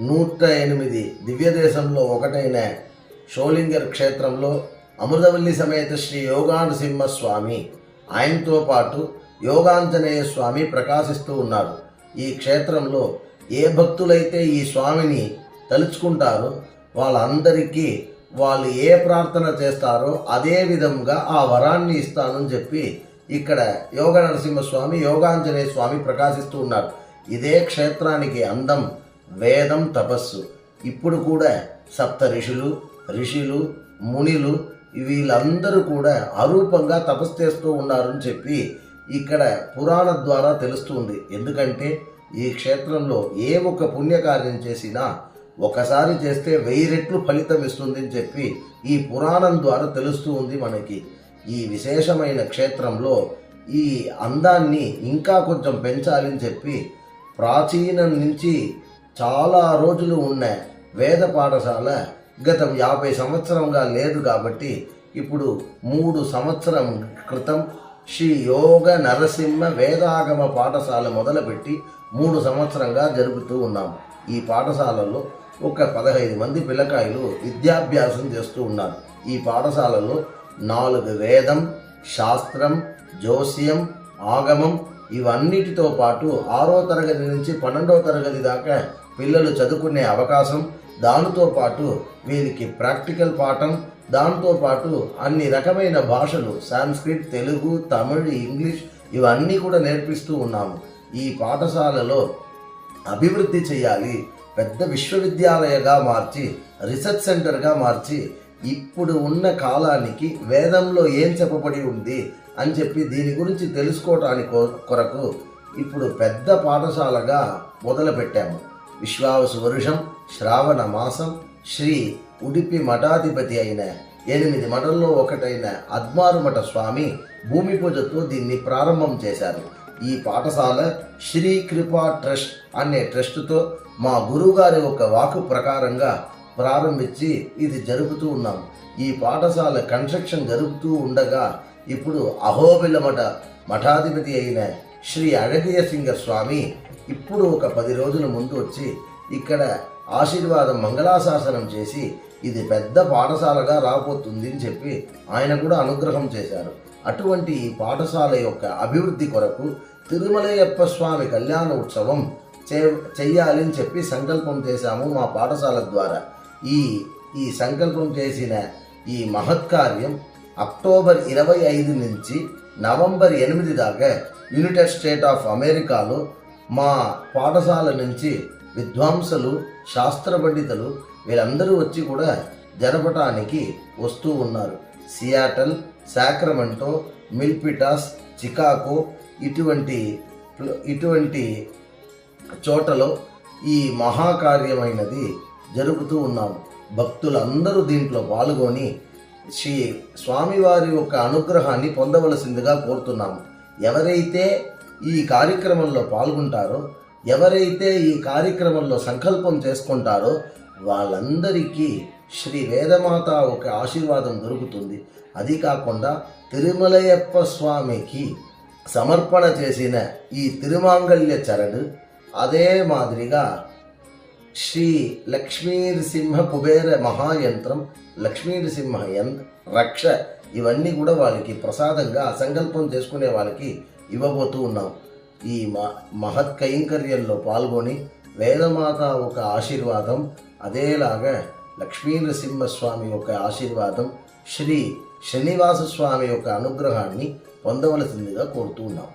108 దివ్యదేశంలో ఒకటైన షోలింగర్ క్షేత్రంలో అమృతవల్లి సమేత శ్రీ యోగానృసింహ స్వామి, ఆయనతో పాటు యోగాంజనేయ స్వామి ప్రకాశిస్తూ ఉన్నారు. ఈ క్షేత్రంలో ఏ భక్తులైతే ఈ స్వామిని తలుచుకుంటారో వాళ్ళందరికీ వాళ్ళు ఏ ప్రార్థన చేస్తారో అదే విధంగా ఆ వరాన్ని ఇస్తానని చెప్పి ఇక్కడ యోగ నరసింహస్వామి, యోగాంజనేయ స్వామి ప్రకాశిస్తూ ఉన్నారు. ఇదే క్షేత్రానికి అందం వేదం, తపస్సు. ఇప్పుడు కూడా సప్త ఋషులు మునిలు వీళ్ళందరూ కూడా అరూపంగా తపస్సు చేస్తూ ఉన్నారని చెప్పి ఇక్కడ పురాణం ద్వారా తెలుస్తుంది. ఎందుకంటే ఈ క్షేత్రంలో ఏ ఒక్క పుణ్యకార్యం చేసినా ఒకసారి చేస్తే 1000 రెట్లు ఫలితం ఇస్తుందని చెప్పి ఈ పురాణం ద్వారా తెలుస్తూ ఉంది మనకి. ఈ విశేషమైన క్షేత్రంలో ఈ అందాన్ని ఇంకా కొంచెం పెంచాలని చెప్పి ప్రాచీనం నుంచి చాలా రోజులు ఉన్న వేద పాఠశాల గతం 50 సంవత్సరంగా లేదు కాబట్టి ఇప్పుడు 3 సంవత్సరం క్రితం శ్రీ యోగ నరసింహ వేదాగమ పాఠశాల మొదలుపెట్టి 3 సంవత్సరంగా జరుపుతూ ఉన్నాం. ఈ పాఠశాలలో ఒక 15 మంది పిల్లకాయలు విద్యాభ్యాసం చేస్తూ ఉన్నారు. ఈ పాఠశాలలో 4 వేదం, శాస్త్రం, జ్యోస్యం, ఆగమం ఇవన్నిటితో పాటు 6వ తరగతి నుంచి 12వ తరగతి దాకా పిల్లలు చదువుకునే అవకాశం, దానితో పాటు వీరికి ప్రాక్టికల్ పాఠం, దాంతో పాటు అన్ని రకమైన భాషలు సంస్కృత్, తెలుగు, తమిళ్, ఇంగ్లీష్ ఇవన్నీ కూడా నేర్పిస్తూ ఉన్నాము. ఈ పాఠశాలలో అభివృద్ధి చేయాలి, పెద్ద విశ్వవిద్యాలయంగా మార్చి రీసెర్చ్ సెంటర్గా మార్చి ఇప్పుడు ఉన్న కాలానికి వేదంలో ఏం చెప్పబడి ఉంది అని చెప్పి దీని గురించి తెలుసుకోవడానికి కొరకు ఇప్పుడు పెద్ద పాఠశాలగా మొదలుపెట్టాము. విశ్వావసు వరుషం శ్రావణ మాసం శ్రీ ఉడిపి మఠాధిపతి అయిన 8 మఠంలో ఒకటైన అద్మారుమఠ స్వామి భూమి పూజతో దీన్ని ప్రారంభం చేశారు. ఈ పాఠశాల శ్రీ కృపా ట్రస్ట్ అనే ట్రస్టుతో మా గురువుగారి ఒక వాకు ప్రకారంగా ప్రారంభించి ఇది జరుపుతూ ఉన్నాం. ఈ పాఠశాల కన్స్ట్రక్షన్ జరుపుతూ ఉండగా ఇప్పుడు అహోబిల మఠాధిపతి అయిన శ్రీ అழகிய సింగ స్వామి ఇప్పుడు ఒక 10 రోజుల ముందు వచ్చి ఇక్కడ ఆశీర్వాదం మంగళాశాసనం చేసి ఇది పెద్ద పాఠశాలగా రాబోతుంది అని చెప్పి ఆయన కూడా అనుగ్రహం చేశారు. అటువంటి ఈ పాఠశాల యొక్క అభివృద్ధి కొరకు తిరుమలయ్యప్ప స్వామి కళ్యాణ ఉత్సవం చెయ్యాలని చెప్పి సంకల్పం చేశాము మా పాఠశాల ద్వారా. ఈ సంకల్పం చేసిన ఈ మహత్కార్యం అక్టోబర్ 25 నుంచి నవంబర్ 8 దాకా యునైటెడ్ స్టేట్ ఆఫ్ అమెరికాలో మా పాఠశాల నుంచి విద్వాంసులు, శాస్త్ర పండితులు వీళ్ళందరూ వచ్చి కూడా జరపటానికి వస్తూ ఉన్నారు. సియాటల్, సాక్రమెంటో, మిల్పిటాస్, చికాగో ఇటువంటి చోటలో ఈ మహాకార్యమైనది జరుపుతూ ఉన్నాము. భక్తులందరూ దీంట్లో పాల్గొని శ్రీ స్వామివారి యొక్క అనుగ్రహాన్ని పొందవలసిందిగా కోరుతున్నాము. ఎవరైతే ఈ కార్యక్రమంలో పాల్గొంటారో, ఎవరైతే ఈ కార్యక్రమంలో సంకల్పం చేసుకుంటారో వాళ్ళందరికీ శ్రీ వేదమాత ఒక ఆశీర్వాదం దొరుకుతుంది. అది కాకుండా తిరుమలయ్యప్ప స్వామికి సమర్పణ చేసిన ఈ తిరుమాంగళ్య చరణ్, అదే మాదిరిగా శ్రీ లక్ష్మీనృసింహ కుబేర మహాయంత్రం, లక్ష్మీనృసింహ రక్ష ఇవన్నీ కూడా వాళ్ళకి ప్రసాదంగా సంకల్పం చేసుకునే వాళ్ళకి ఇవ్వబోతూ ఉన్నాం. ఈ మహత్ కైంకర్యంలో పాల్గొని వేదమాత ఒక ఆశీర్వాదం, అదేలాగా లక్ష్మీనృసింహస్వామి యొక్క ఆశీర్వాదం, శ్రీ శ్రీనివాస స్వామి యొక్క అనుగ్రహాన్ని పొందవలసిందిగా కోరుతూ ఉన్నాం.